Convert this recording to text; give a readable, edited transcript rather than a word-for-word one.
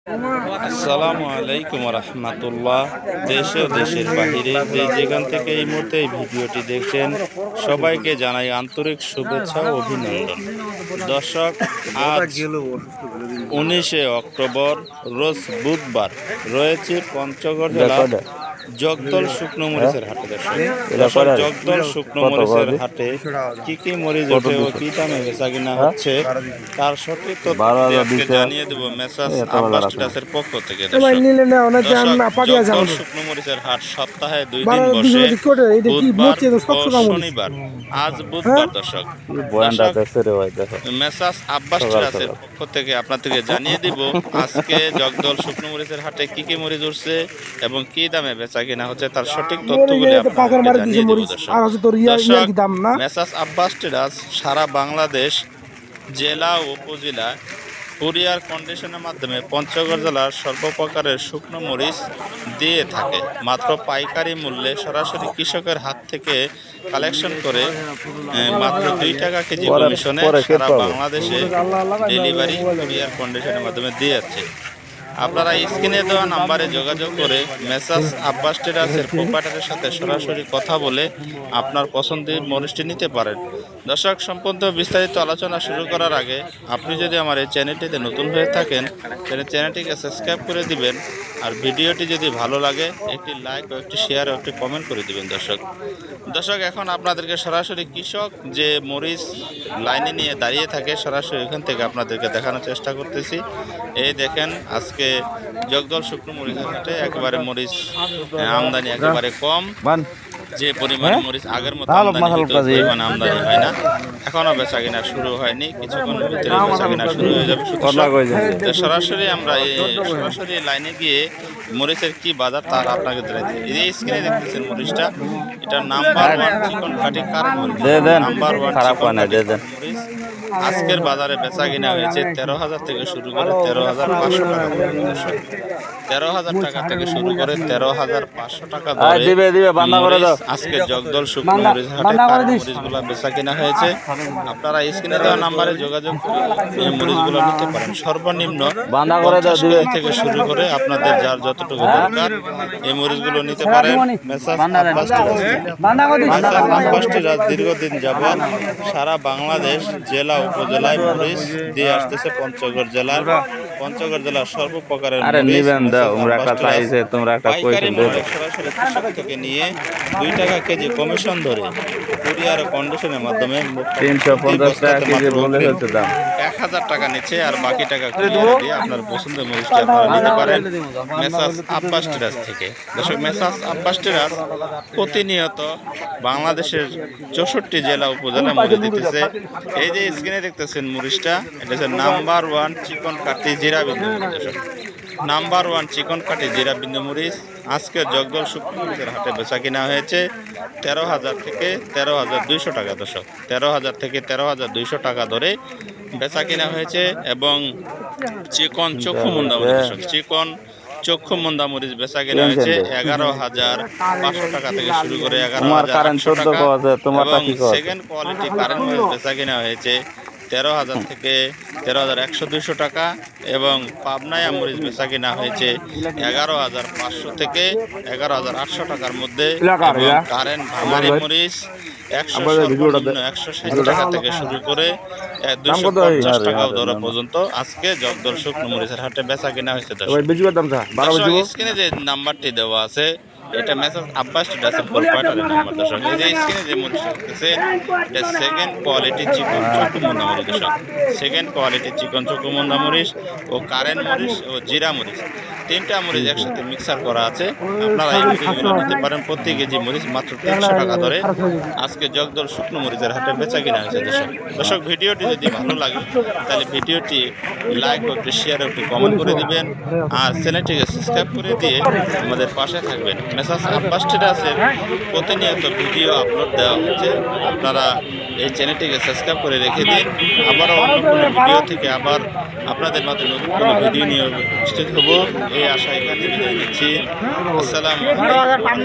আসসালামু আলাইকুম রহমতুল্লাহ। দেশে ও দেশের বাহিরে যে যেখান থেকে এই মুহূর্তে এই ভিডিওটি দেখছেন সবাইকে জানাই আন্তরিক শুভেচ্ছা ও অভিনন্দন। দর্শক, আজ 19শে অক্টোবর রোজ বুধবার রয়েছে পঞ্চগড় জেলার জগদল শুকনো মরিচের হাটে। দর্শক, জগদল শুকনো মরিচের হাটে কি কি মরিচ ওঠে ও কি দামে বেচা কিনা হচ্ছে তার সঠিক তথ্য জানিয়ে দেব মেসাজ আব্বাস ট্রেডার্সের পক্ষ থেকে। জগদল শুকনো মরিচের হাট সপ্তাহে 2 দিন বসে, বুধবার ও শনিবার। আজ বুধবার দর্শক, মেসাজ আব্বাস ট্রেডার্সের পক্ষ থেকে আপনাদেরকে জানিয়ে দিব আজকে জগদল শুকনো মরিচের হাটে কি কি মরিচ উঠছে এবং কি দামে বেচা কিনা হচ্ছে তার সঠিক তথ্যগুলি আপনাদেরকে জানিয়ে দেব। দর্শক, মেসাজ আব্বাস ট্রেডার্স সারা বাংলাদেশ জেলা ও উপজেলা কুরিয়ার কন্ডিশনের মাধ্যমে পঞ্চগড় জেলার সর্বপ্রকারের শুকনো মরিচ দিয়ে থাকে। মাত্র পাইকারি মূল্যে সরাসরি কৃষকের হাত থেকে কালেকশন করে মাত্র 2 টাকা কেজি কমিশনে সারা বাংলাদেশে ডেলিভারি কুরিয়ার কন্ডিশনের মাধ্যমে দিয়ে যাচ্ছে। আপনারা স্ক্রিনে দেওয়া নাম্বারে যোগাযোগ করে মেসাজ আব্বাস ট্রেডার্সের প্রোপাইটারের সাথে সরাসরি কথা বলে আপনার পছন্দের মরিচটি নিতে পারেন। দর্শক, সম্পূর্ণ বিস্তারিত আলোচনা শুরু করার আগে আপনি যদি আমার এই চ্যানেলটিতে নতুন হয়ে থাকেন তাহলে চ্যানেলটিকে সাবস্ক্রাইব করে দিবেন, আর ভিডিওটি যদি ভালো লাগে একটি লাইক ও একটি শেয়ার ও একটি কমেন্ট করে দিবেন। দর্শক, এখন আপনাদেরকে সরাসরি কৃষক যে মরিচ লাইনে নিয়ে দাঁড়িয়ে থাকে সরাসরি এখান থেকে আপনাদেরকে দেখানোর চেষ্টা করতেছি। এই দেখেন, আজকে জগদল শুকনো মরিচের হাটে একেবারে মরিচ আমদানি একেবারে কম। যে পরিমাণ মরিচ আগের মতো পরিমাণ আমদানি হয় না। এখনো বেচা কিনা শুরু হয়নি, কিছুক্ষণ ভিতরে বেচা কিনা শুরু হয়ে যাবে। সরাসরি আমরা সরাসরি লাইনে গিয়ে মরিচের কি বাজার তার আপনাকে এই স্ক্রিনে দেখতেছেন মরিচটা, এটা নাম্বার 1 চিকন কাটি কারণ নাম্বার 1 মরিচ আজকের বাজারে বেচা কিনা হয়েছে 13,000 থেকে শুরু করে 13,500 টাকা। 13,000 টাকা থেকে শুরু করে 13,500 টাকা আজকে জগদল শুকনো মরিচ হাটে মরিচগুলো বেচা কিনা হয়েছে। আপনারা স্ক্রিনে দেওয়া নাম্বারে যোগাযোগ করে এই মরিচগুলো নিতে পারেন। সর্বনিম্ন 50 কেজি থেকে শুরু করে আপনাদের যার যতটুকু দরকার এই মরিচগুলো নিতে পারেন। মেসাজ আব্বাস ট্রেডার্স দীর্ঘদিন যাবৎ সারা বাংলাদেশ জেলা উপজেলায় মরিচ দিয়ে আসতেছে। পঞ্চগড় জেলার সর্বপ্রকারের পাইকারি মূল্যে সরাসরি কৃষক থেকে নিয়ে 2 টাকা কেজি কমিশন ধরে কুরিয়ার কন্ডিশনের মাধ্যমে 1,000 টাকা নিচ্ছে, আর বাকি টাকা কুরিয়ার দিয়ে আপনার পছন্দের মরিচটি আপনারা নিতে পারেন মেসাজ আব্বাস ট্রেডার্স থেকে। দর্শক, মেসাজ আব্বাস ট্রেডার্স প্রতিনিয়ত বাংলাদেশের 64 জেলা উপজেলায় মরিচ দিতেছে। এই যে স্ক্রিনে দেখতেছেন মরিচটা, এটা হচ্ছে নাম্বার 1 চিকন কাটি জিরা বিন্দু মরিচ। নাম্বার 1 চিকন কাটি জিরা বিন্দু মরিচ আজকে জগদল শুকনো মরিচের হাটে বেচা কিনা হয়েছে 13,000 থেকে 13,200 টাকা। দর্শক, 13,000 থেকে 13,200 টাকা ধরে বেচা কিনা হয়েছে। এবং চিকন চক্ষু মুন্দা মরিচ, চিকন চক্ষু মুন্দা মরিচ বেচা কিনা হয়েছে 11,500 টাকা থেকে শুরু করে 11,800 টাকা। এবং সেকেন্ড কোয়ালিটি কারেন্ট মরিচ বেচা কিনা হয়েছে 13,000 থেকে 13,100-200 টাকা। এবং পাবনায়া মরিচ বেচা কিনা হয়েছে 11,500 থেকে 11,800 টাকার মধ্যে। এবং কারেন্ট ভাঙারি মরিচ 160 টাকা থেকে শুরু করে 250 টাকা দর পর্যন্ত আজকে জগদল শুকনো মরিচের হাটে বেচা কিনা হয়েছে। স্ক্রিনে যে নাম্বারটি দেওয়া আছে এটা মেসাজ আব্বাস ট্রেডার্সের প্রোপাইটারের নাম্বার। দর্শক, এই যে স্ক্রিনে যে মরিচ দেখতেছে এটা সেকেন্ড কোয়ালিটি চিকন চক্ষু মুন্দা মরিচ। দর্শক, সেকেন্ড কোয়ালিটি চিকন চক্ষু মুন্দা মরিচ ও কারেন্ট মরিচ ও জিরা মরিচ 3টা মরিচ একসাথে মিক্সার করা আছে। আপনারা এই মরিচগুলো নিতে পারেন। প্রতি কেজি মরিচ মাত্র 300 টাকা ধরে আজকে জগদল শুকনো মরিচের হাটে বেচা কিনা হয়েছে। দর্শক, ভিডিওটি যদি ভালো লাগে তাহলে ভিডিওটি লাইক ও একটু শেয়ার ও একটু কমেন্ট করে দিবেন, আর চ্যানেলটিকে সাবস্ক্রাইব করে দিয়ে আমাদের পাশে থাকবেন। মেসাজ আব্বাস ট্রেডার্সের প্রতিনিয়ত ভিডিও আপলোড দেওয়া হচ্ছে, আপনারা এই চ্যানেলটিকে সাবস্ক্রাইব করে রেখে দিন। আবারও অন্য কোনো ভিডিও থেকে আবার আপনাদের মাঝে নতুন কোনো ভিডিও নিয়ে উপস্থিত হব এই আশা এখানে বিদায় নিচ্ছি। আসসালামু আলাইকুম।